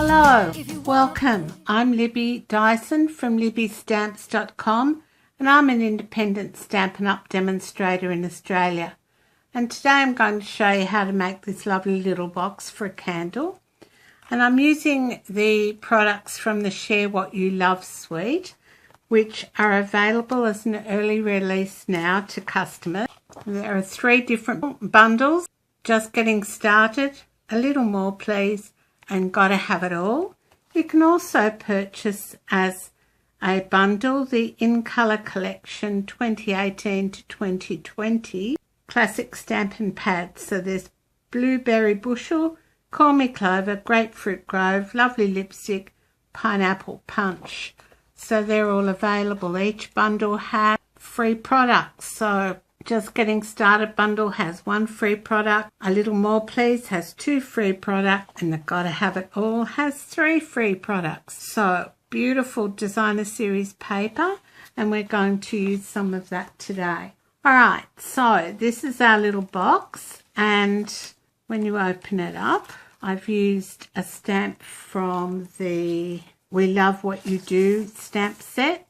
Hello, welcome. I'm Libby Dyson from libbystamps.com and I'm an independent Stampin' Up demonstrator in Australia. And today I'm going to show you how to make this lovely little box for a candle. And I'm using the products from the Share What You Love suite, which are available as an early release now to customers. There are 3 different bundles: Just Getting Started, A Little More Please, and Gotta Have It All. You can also purchase as a bundle the In Colour Collection 2018 to 2020 classic Stampin' pads. So there's Blueberry Bushel, Call Me Clover, Grapefruit Grove, Lovely Lipstick, Pineapple Punch. So they're all available. Each bundle has free products. So Just Getting Started bundle has 1 free product, A Little More Please has 2 free products, and the Gotta Have It All has 3 free products. So beautiful designer series paper, and we're going to use some of that today. Alright, so this is our little box, and when you open it up, I've used a stamp from the We Love What You Do stamp set.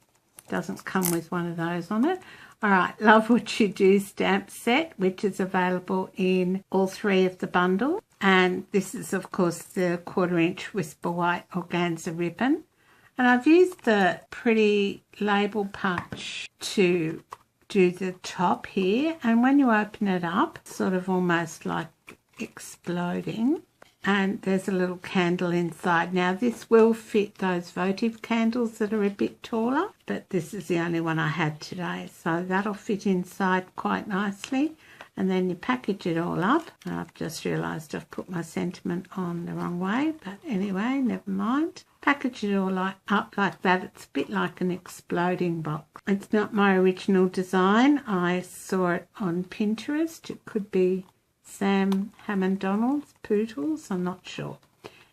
Doesn't come with one of those on it. Alright, Love What You Do stamp set, which is available in all 3 of the bundles. And this is, of course, the 1/4 inch Whisper White organza ribbon. And I've used the pretty label punch to do the top here. And when you open it up, it's sort of almost like exploding. And there's a little candle inside. Now this will fit those Votive candles that are a bit taller, but this is the only one I had today, so that'll fit inside quite nicely. And then you package it all up. I've just realised I've put my sentiment on the wrong way, but anyway, never mind. Package it all up like that. It's a bit like an exploding box. It's not my original design. I saw it on Pinterest. It could be Sam Hammond-Donald's Poodles, I'm not sure.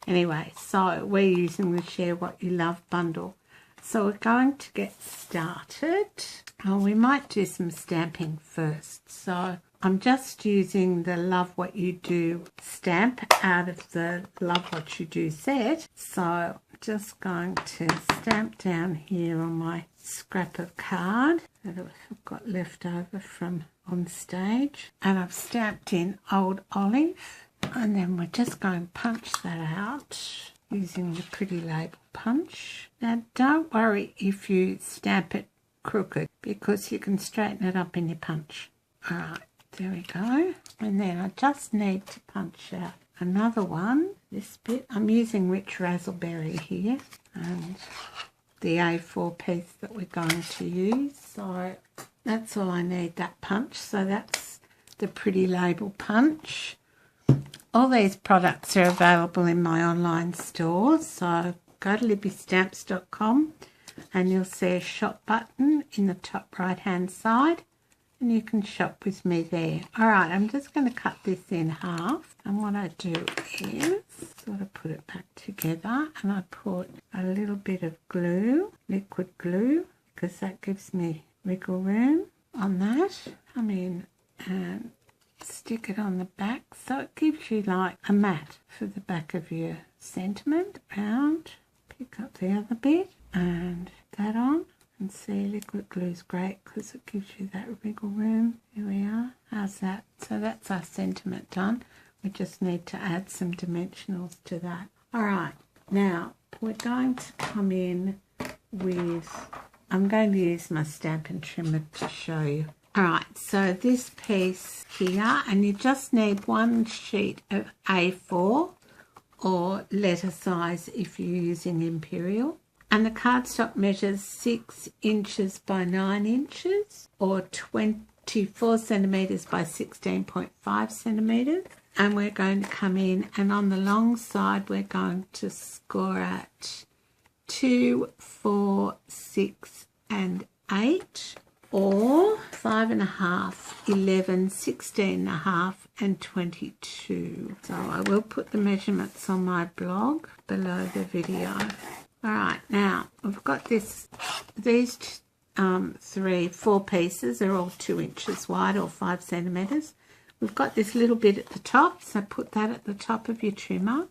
Anyway, so we're using the Share What You Love bundle. So we're going to get started. Oh, we might do some stamping first. So I'm just using the Love What You Do stamp out of the Love What You Do set. So I'm just going to stamp down here on my scrap of card that I've got left over from on stage, and I've stamped in Old Olive, and then we're just going to punch that out using the pretty label punch. Now don't worry if you stamp it crooked, because you can straighten it up in your punch. Alright, there we go. And then I just need to punch out another one, this bit. I'm using Rich Razzleberry here, and the A4 piece that we're going to use. So that's all I need, that punch. So that's the pretty label punch. All these products are available in my online store. So go to libbystamps.com and you'll see a shop button in the top right hand side, and you can shop with me there. Alright, I'm just going to cut this in half, and what I do is sort of put it back together, and I put a little bit of glue, liquid glue, because that gives me wiggle room on that. Come in and stick it on the back, so it gives you like a mat for the back of your sentiment. Round, pick up the other bit and that on. And see, liquid glue is great because it gives you that wiggle room. Here we are. How's that? So that's our sentiment done. We just need to add some dimensionals to that. Alright, now we're going to come in with, I'm going to use my Stampin' Trimmer to show you. Alright, so this piece here, and you just need 1 sheet of A4 or letter size if you're using Imperial. And the cardstock measures 6 inches by 9 inches or 24 centimetres by 16.5 centimetres. And we're going to come in, and on the long side we're going to score at 2, 4, 6 and 8, or 5.5, 11, 16.5 and 22. So I will put the measurements on my blog below the video. Alright, now I've got these 4 pieces. They're all 2 inches wide or 5 centimetres. We've got this little bit at the top, so put that at the top of your trimmer.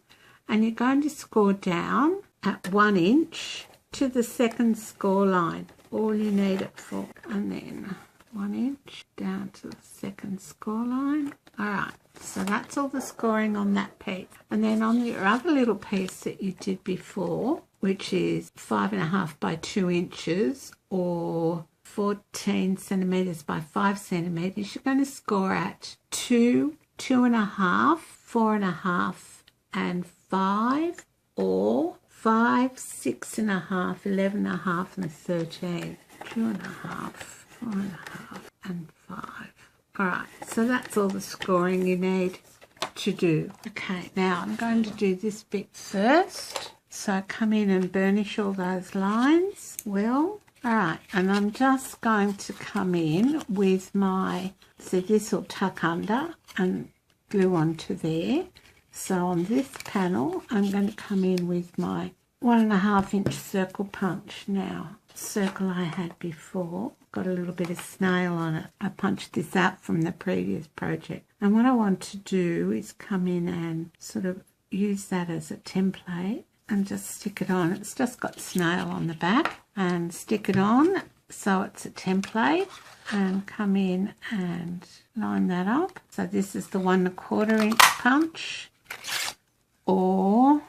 and you're going to score down at 1 inch to the second score line. All you need it for. And then 1 inch down to the second score line. Alright, so that's all the scoring on that piece. And then on your other little piece that you did before, which is 5.5 by 2 inches or 14 centimetres by 5 centimetres, you're going to score at 2, 2.5, 4.5 and 5, or 5, 6.5, 11.5 and 13. 2.5, 4.5 and 5. Alright, so that's all the scoring you need to do. Okay, now I'm going to do this bit first. So come in and burnish all those lines well. Alright, and I'm just going to come in with my, so this will tuck under and glue onto there. So on this panel, I'm going to come in with my 1.5 inch circle punch. Now, circle I had before, got a little bit of snail on it. I punched this out from the previous project. And what I want to do is come in and sort of use that as a template and just stick it on. It's just got snail on the back, and stick it on so it's a template, and come in and line that up. So this is the 1.25 inch punch, or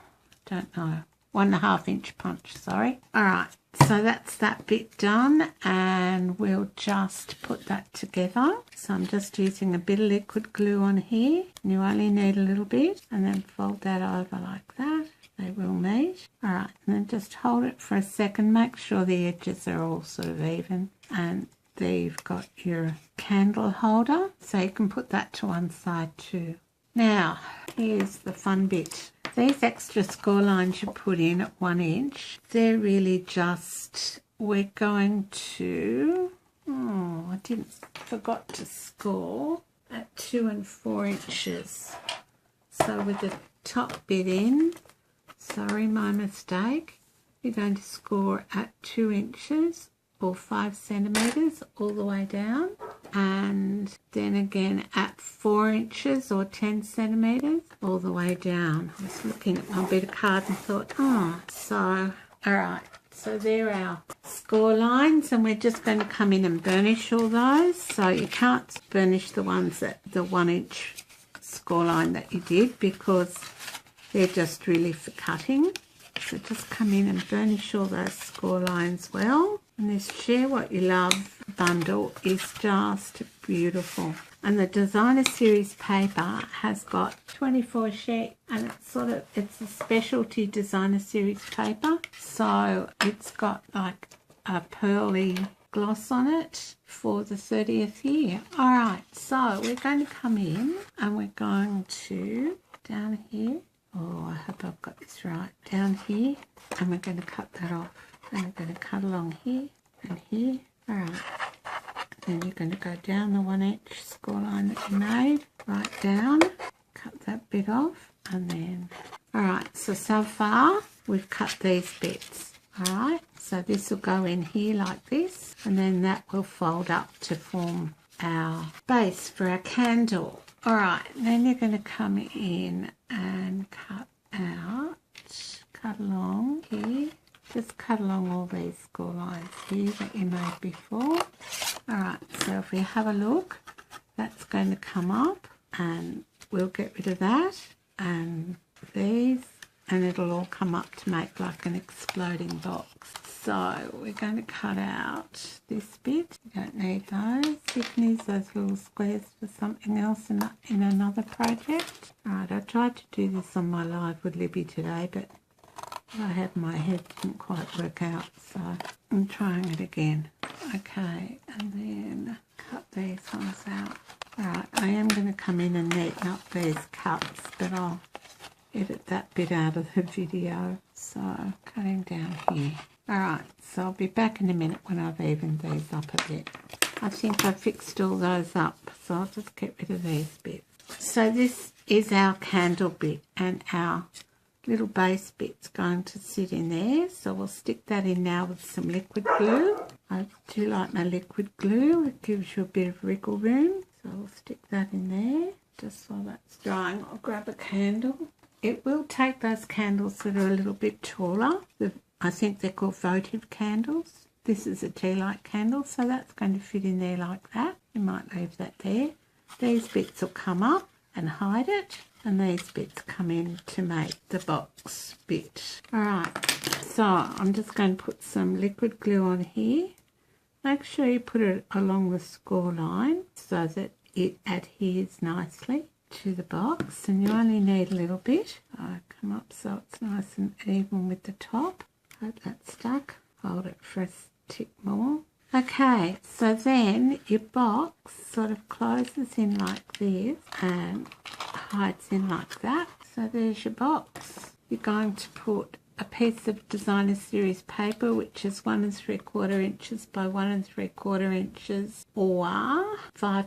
don't know, 1.5 inch punch, sorry. Alright, so that's that bit done, and we'll just put that together. So I'm just using a bit of liquid glue on here. You only need a little bit, and then fold that over like that. They will meet. Alright, and then just hold it for a second. Make sure the edges are all sort of even. And there you've got your candle holder. So you can put that to one side too. Now, here's the fun bit. These extra score lines you put in at 1 inch, they're really just, we're going to, forgot to score at 2 and 4 inches. So with the top bit in, sorry, my mistake, you're going to score at 2 inches or 5 centimetres all the way down, and then again at 4 inches or 10 centimetres all the way down. I was looking at my bit of card and thought, so alright, so they're our score lines, and we're just going to come in and burnish all those. So you can't burnish the ones at the 1 inch score line that you did, because they're just really for cutting. So just come in and burnish all those score lines well. And this Share What You Love bundle is just beautiful. And the Designer Series paper has got 24 sheets, and it's a specialty Designer Series paper. So it's got like a pearly gloss on it for the 30th year. Alright, so we're going to come in and we're going to, down here, I hope I've got this right, down here, and we're going to cut that off. Then we're going to cut along here and here. Alright, then you're going to go down the 1 inch score line that you made, right down, cut that bit off, and then, alright, so far we've cut these bits. Alright, so this will go in here like this, and then that will fold up to form our base for our candle. Alright, then you're going to come in and cut along here. Just cut along all these score lines here that you made before. Alright, so if we have a look, that's going to come up, and we'll get rid of that, and these, and it'll all come up to make like an exploding box. So we're going to cut out this bit. You don't need those. You can use those little squares for something else in another project. Alright, I tried to do this on my live with Libby today, but I had my head didn't quite work out, so I'm trying it again. Okay, and then cut these ones out. Alright, I am going to come in and neaten up these cuts, but I'll edit that bit out of the video. So cutting down here. Alright, so I'll be back in a minute when I've evened these up a bit. I think I fixed all those up, so I'll just get rid of these bits. So this is our candle bit, and our little base bit's going to sit in there. So we'll stick that in now with some liquid glue. I do like my liquid glue. It gives you a bit of wriggle room. So we'll stick that in there just while that's drying. I'll grab a candle. it will take those candles that are a little bit taller. I think they're called Votive candles. This is a tea light candle, so that's going to fit in there like that. You might leave that there. These bits will come up and hide it, and these bits come in to make the box bit. Alright, so I'm just going to put some liquid glue on here. Make sure you put it along the score line so that it adheres nicely to the box, and you only need a little bit. Come up so it's nice and even with the top. Hope that's stuck. Hold it for a tick more. Okay, so then your box sort of closes in like this and hides in like that. So there's your box. You're going to put a piece of designer series paper, which is 1 3/4 inches by 1 3/4 inches, or 5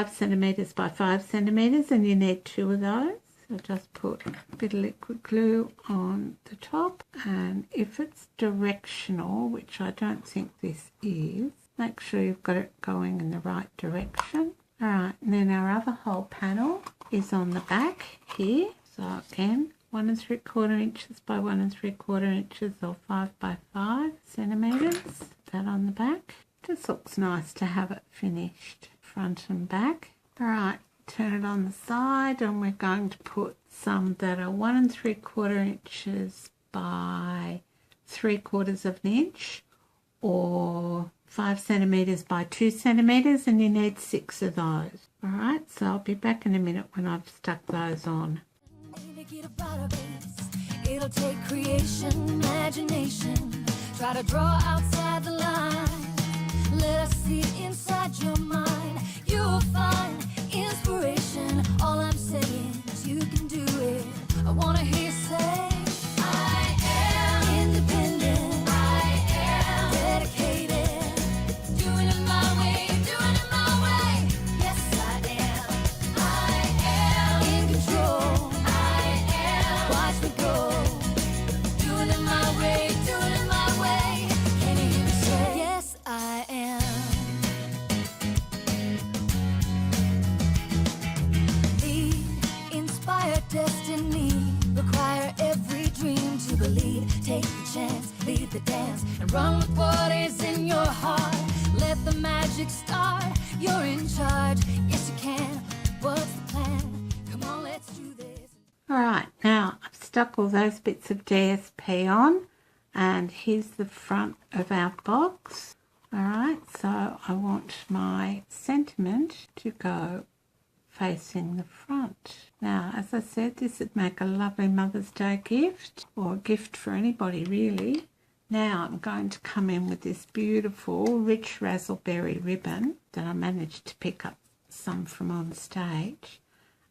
centimeters by 5 centimeters, and you need 2 of those. So just put a bit of liquid glue on the top, and if it's directional, which I don't think this is, make sure you've got it going in the right direction. Alright, and then our other whole panel is on the back here. So again, 1 3/4 inches by 1 3/4 inches, or 5 by 5 centimeters. That on the back. Just looks nice to have it finished front and back. Alright, turn it on the side, and we're going to put some that are 1 3/4 inches by 3/4 of an inch, or 5 centimeters by 2 centimeters, and you need 6 of those. Alright, so I'll be back in a minute when I've stuck those on. It'll take creation, imagination, try to draw outside the line. Let us see inside your mind. You'll find inspiration. All I'm saying is you can do it. I want to hear you say, I am independent. I am dedicated. Doing it my way, doing it my way. Yes, I am. I am in control. I am. Watch me go. Doing it my way, doing it my way. Can you hear me say, yes, I am. Destiny require every dream to believe. Take the chance, lead the dance, and run with what is in your heart. Let the magic start. You're in charge. Yes, you can. What's the plan? Come on, let's do this. Alright, now I've stuck all those bits of DSP on, and here's the front of our box. Alright, so I want my sentiment to go facing the front. Now, as I said, this would make a lovely Mother's Day gift, or a gift for anybody really. Now I'm going to come in with this beautiful rich raspberry ribbon that I managed to pick up some from on stage,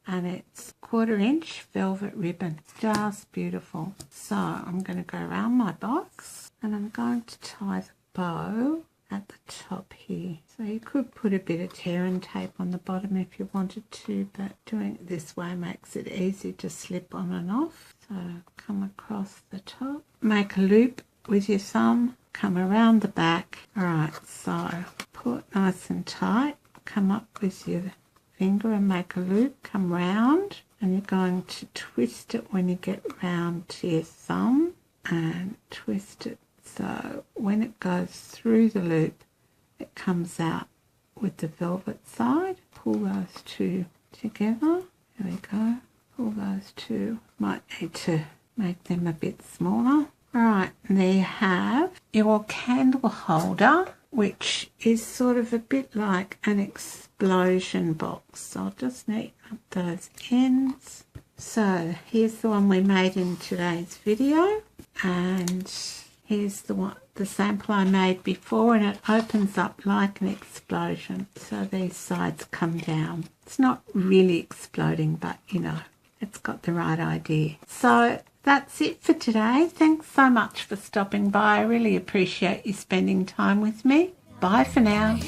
and it's 1/4 inch velvet ribbon. Just beautiful. So I'm going to go around my box, and I'm going to tie the bow at the top here. So you could put a bit of tear and tape on the bottom if you wanted to, but doing it this way makes it easy to slip on and off. So come across the top, make a loop with your thumb, come around the back. Alright, so pull it nice and tight, come up with your finger and make a loop, come round, and you're going to twist it when you get round to your thumb, and twist it so when it goes through the loop, it comes out with the velvet side. Pull those two together. There we go. Pull those two. Might need to make them a bit smaller. Alright, and there you have your candle holder, which is sort of a bit like an explosion box. So I'll just neaten up those ends. So here's the one we made in today's video, and here's the sample I made before, and it opens up like an explosion. So these sides come down. It's not really exploding, but you know, it's got the right idea. So that's it for today. Thanks so much for stopping by. I really appreciate you spending time with me. Bye for now.